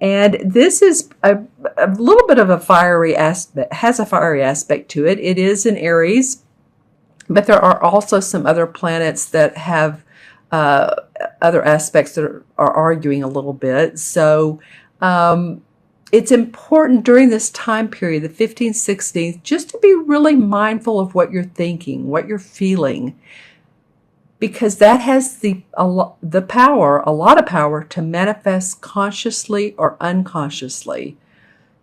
And this is a little bit of a fiery aspect, has a fiery aspect to it. It is in Aries, but there are also some other planets that have other aspects that are arguing a little bit. So it's important during this time period, the 15th, 16th, just to be really mindful of what you're thinking, what you're feeling, because that has the power, a lot of power, to manifest consciously or unconsciously.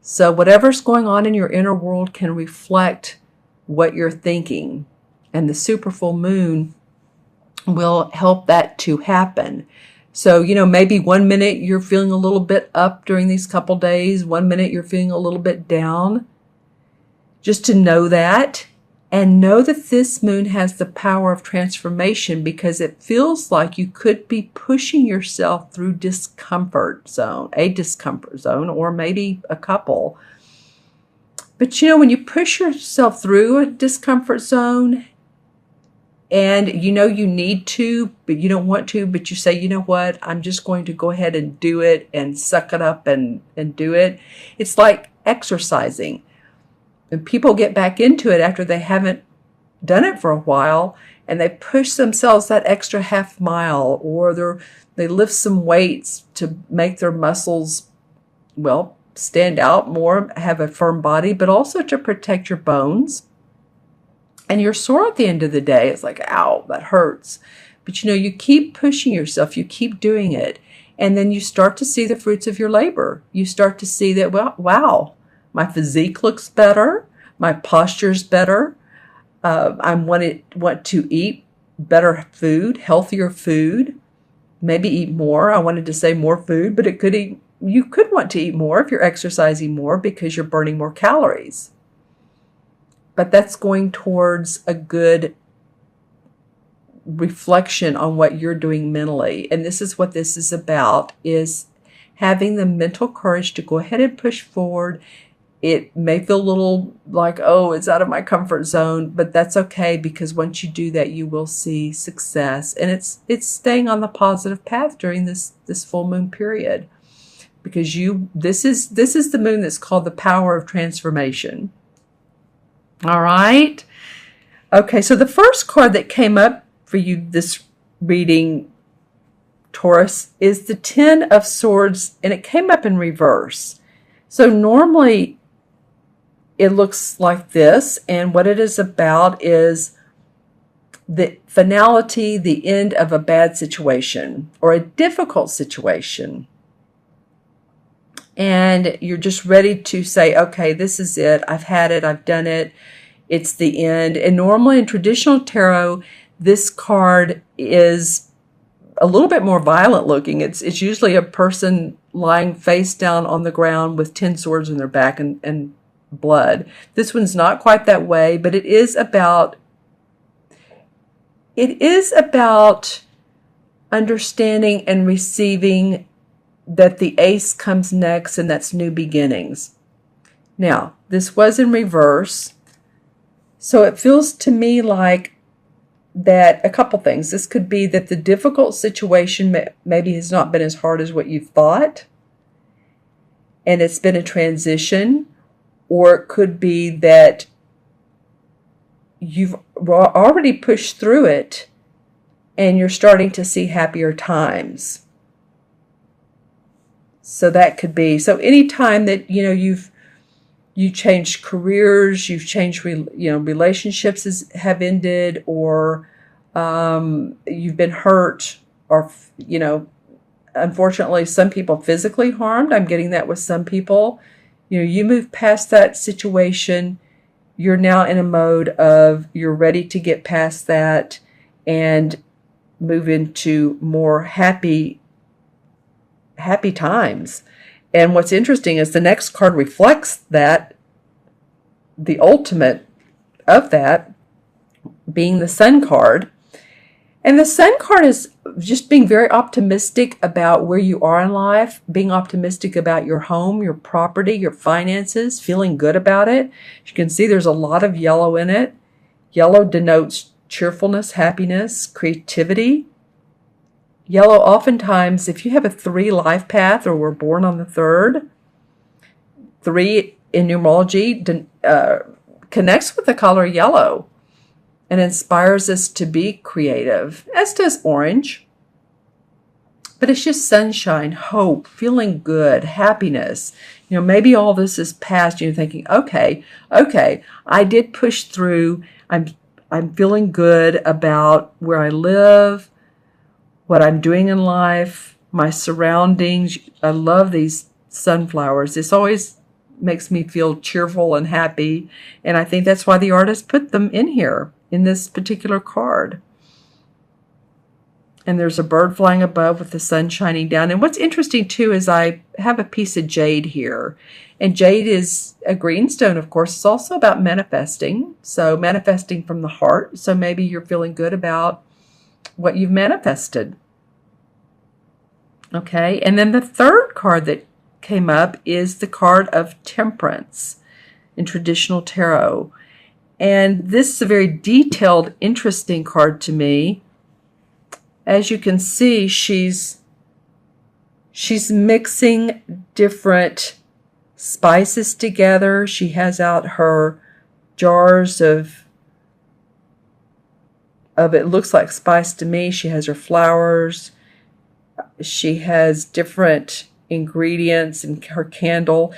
So whatever's going on in your inner world can reflect what you're thinking, and the super full moon will help that to happen. So, maybe 1 minute you're feeling a little bit up during these couple days, 1 minute you're feeling a little bit down. Just to know that, and know that this moon has the power of transformation, because it feels like you could be pushing yourself through a discomfort zone, or maybe a couple. But when you push yourself through a discomfort zone, and you need to, but you don't want to, but you say, you know what, I'm just going to go ahead and do it and suck it up and do it. It's like exercising. And people get back into it after they haven't done it for a while, and they push themselves that extra half mile, or they lift some weights to make their muscles, stand out more, have a firm body, but also to protect your bones. And you're sore at the end of the day. It's like, ow, that hurts. But you keep pushing yourself, you keep doing it. And then you start to see the fruits of your labor. You start to see that, wow, my physique looks better. My posture's better. I want to eat better food, healthier food, maybe eat more. I wanted to say more food, but you could want to eat more if you're exercising more, because you're burning more calories. But that's going towards a good reflection on what you're doing mentally. And this is what this is about, is having the mental courage to go ahead and push forward. It may feel a little like, oh, it's out of my comfort zone, but that's okay, because once you do that, you will see success. And it's staying on the positive path during this full moon period, because this is the moon that's called the power of transformation. All right. Okay, so the first card that came up for you this reading, Taurus, is the Ten of Swords, and it came up in reverse. So normally it looks like this, and what it is about is the finality, the end of a bad situation or a difficult situation. And you're just ready to say, okay, this is it. I've had it. I've done it. It's the end. And normally in traditional tarot, this card is a little bit more violent looking. It's usually a person lying face down on the ground with 10 swords in their back and blood. This one's not quite that way, but it is about understanding and receiving that the ace comes next, and that's new beginnings. Now, this was in reverse, so it feels to me like that a couple things. This could be that the difficult situation maybe has not been as hard as what you thought, and it's been a transition, or it could be that you've already pushed through it and you're starting to see happier times. So that could be, so anytime that, you changed careers, you've changed, relationships have ended, or you've been hurt, or, unfortunately, some people physically harmed. I'm getting that with some people. You move past that situation. You're now in a mode of you're ready to get past that and move into more happy times. And what's interesting is the next card reflects that, the ultimate of that being the Sun card. And the Sun card is just being very optimistic about where you are in life, being optimistic about your home, your property, your finances, feeling good about it. You can see there's a lot of yellow in it. Yellow denotes cheerfulness, happiness, creativity. Yellow, oftentimes, if you have a 3 life path or were born on the 3rd, 3 in numerology connects with the color yellow and inspires us to be creative, as does orange. But it's just sunshine, hope, feeling good, happiness. Maybe all this is past. You're thinking, okay, I did push through. I'm feeling good about where I live, what I'm doing in life, my surroundings. I love these sunflowers. This always makes me feel cheerful and happy. And I think that's why the artist put them in here, in this particular card. And there's a bird flying above with the sun shining down. And what's interesting, too, is I have a piece of jade here. And jade is a green stone, of course. It's also about manifesting. So manifesting from the heart. So maybe you're feeling good about what you've manifested. Okay. And then the third card that came up is the card of Temperance in traditional tarot. And this is a very detailed, interesting card to me. As you can see, she's mixing different spices together. She has out her jars of it looks like spice to me. She has her flowers. She has different ingredients in her candle.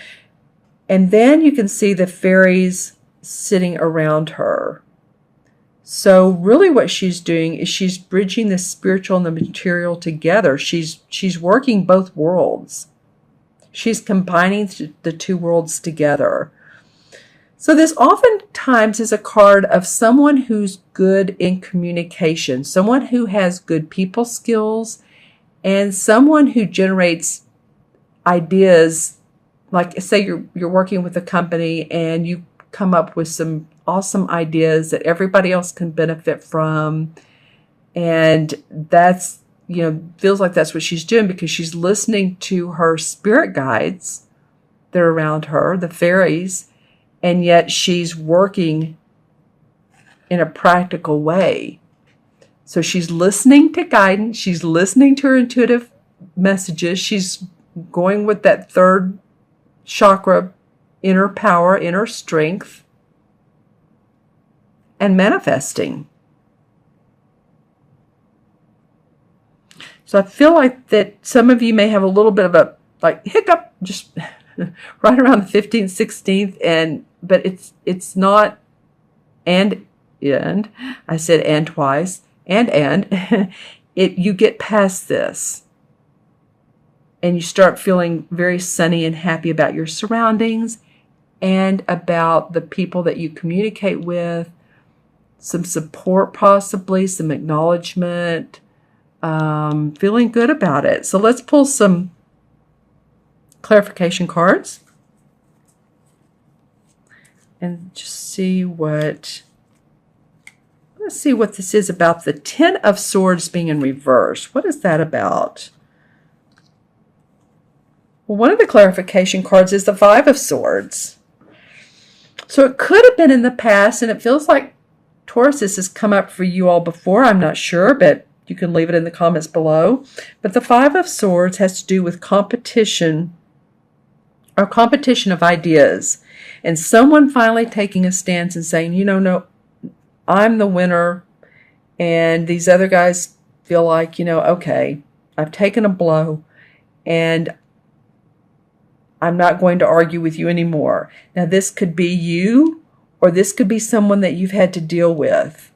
And then you can see the fairies sitting around her. So really what she's doing is she's bridging the spiritual and the material together. She's working both worlds. She's combining the two worlds together. So this oftentimes is a card of someone who's good in communication, someone who has good people skills, and someone who generates ideas. Like, say you're working with a company and you come up with some awesome ideas that everybody else can benefit from. And that's, feels like that's what she's doing, because she's listening to her spirit guides that are around her, the fairies, and yet she's working in a practical way. So she's listening to guidance. She's listening to her intuitive messages. She's going with that third chakra, inner power, inner strength, and manifesting. So I feel like that some of you may have a little bit of a hiccup just right around the 15th, 16th, but it's not and I said and twice and you get past this and you start feeling very sunny and happy about your surroundings and about the people that you communicate with. Some support, possibly some acknowledgement, feeling good about it. So let's pull some clarification cards and just see let's see what this is about the 10 of Swords being in reverse. What is that about? Well, one of the clarification cards is the 5 of Swords. So it could have been in the past, and it feels like Taurus, this has come up for you all before. I'm not sure, but you can leave it in the comments below. But the 5 of Swords has to do with competition, or competition of ideas. And someone finally taking a stance and saying, no, I'm the winner. And these other guys feel like, okay, I've taken a blow and I'm not going to argue with you anymore. Now, this could be you, or this could be someone that you've had to deal with.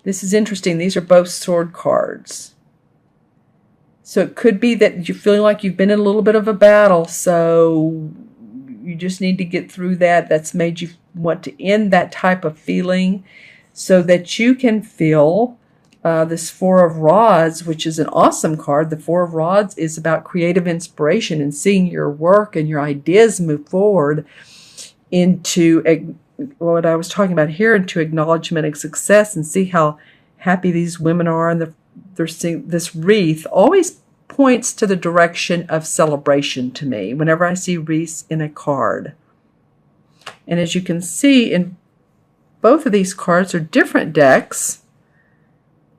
This is interesting. These are both sword cards. So it could be that you're feeling like you've been in a little bit of a battle, so you just need to get through that. That's made you want to end that type of feeling so that you can feel this 4 of Rods, which is an awesome card. The 4 of Rods is about creative inspiration and seeing your work and your ideas move forward into what I was talking about here, into acknowledgement and success, and see how happy these women are. And they're seeing this wreath always points to the direction of celebration to me whenever I see wreaths in a card. And as you can see, in both of these cards are different decks.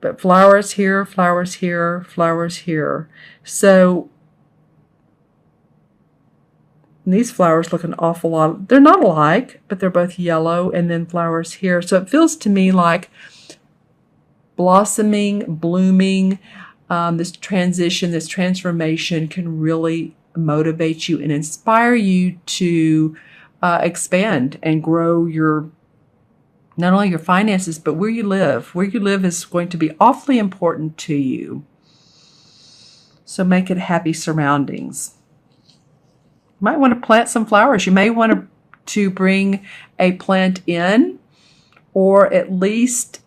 But flowers here, flowers here, flowers here. So these flowers look an awful lot. They're not alike, but they're both yellow, and then flowers here. So it feels to me like blossoming, blooming, this transition, this transformation can really motivate you and inspire you to expand and grow your, not only your finances, but where you live. Where you live is going to be awfully important to you. So make it happy surroundings. You might want to plant some flowers. You may want to bring a plant in, or at least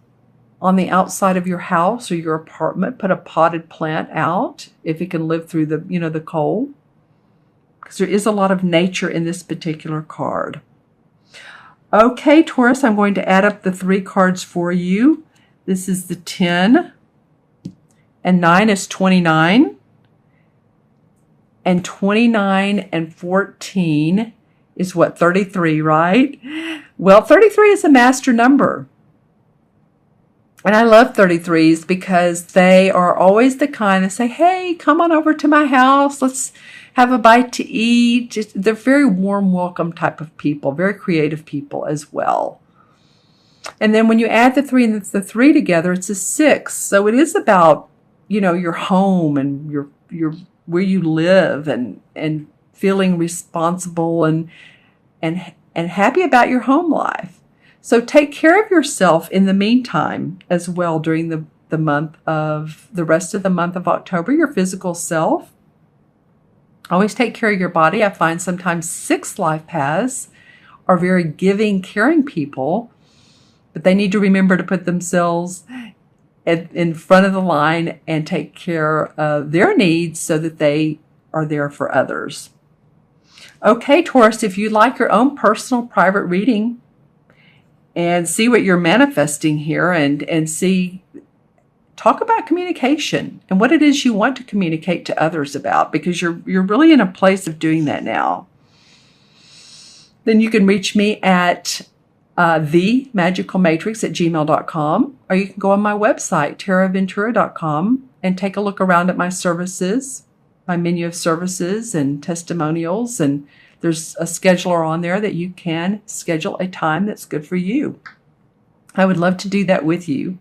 on the outside of your house or your apartment, put a potted plant out if it can live through the, the cold. Because there is a lot of nature in this particular card. Okay, Taurus, I'm going to add up the 3 cards for you. This is the 10, and 9 is 29. And 29 and 14 is what, 33, right? Well, 33 is a master number. And I love 33s because they are always the kind that say, hey, come on over to my house. Let's have a bite to eat. They're very warm, welcome type of people, very creative people as well. And then when you add the 3 and the 3 together, it's a 6. So it is about, your home and your where you live and feeling responsible and happy about your home life. So take care of yourself in the meantime as well during the rest of the month of October, your physical self. Always take care of your body. I find sometimes 6 life paths are very giving, caring people, but they need to remember to put themselves in front of the line and take care of their needs so that they are there for others. Okay, Taurus, if you'd like your own personal private reading and see what you're manifesting here and talk about communication and what it is you want to communicate to others about, because you're really in a place of doing that now, then you can reach me at themagicalmatrix@gmail.com, or you can go on my website, taraventura.com, and take a look around at my services, my menu of services and testimonials, and there's a scheduler on there that you can schedule a time that's good for you. I would love to do that with you.